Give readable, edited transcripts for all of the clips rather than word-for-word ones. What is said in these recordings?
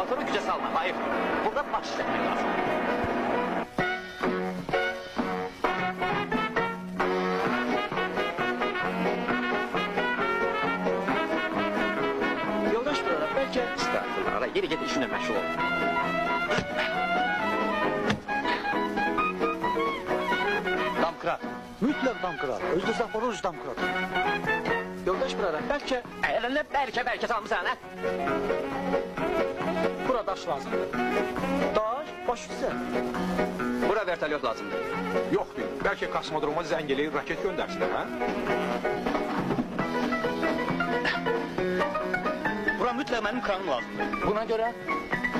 Motoru güce salma, hayır. Burada baş çəkmək lazım. Yoldaş birader, belki... Estağfurullah, geri git işinle məşğul ol. Damkırat. Mütləq damkırat. Özde Zaporoz damkırat. Yoldaş birader, belki... Əlinə bəlkə salmısan, hə? Bura daş lazımdır. Daş, baş üstə. Bura vertolyot lazımdır. Yoxdur. Bəlkə kosmodroma zəng eləyib raket göndərsinlər, hə? Bura mütləq mənim kranım lazımdır. Buna görə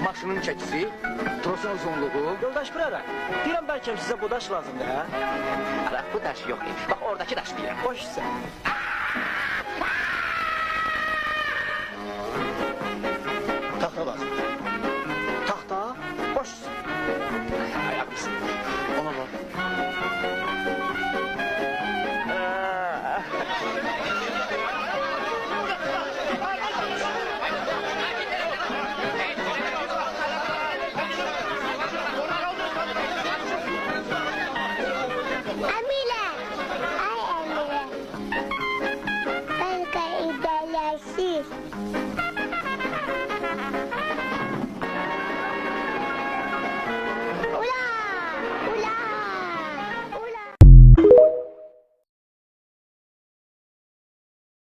maşının çəkisi, trosun uzunluğu... Yoldaş birader, deyirəm bəlkə sizə bu daş lazımdır, hə? Ala, bu daş yox, bax oradakı daş deyirəm. Baş üstə.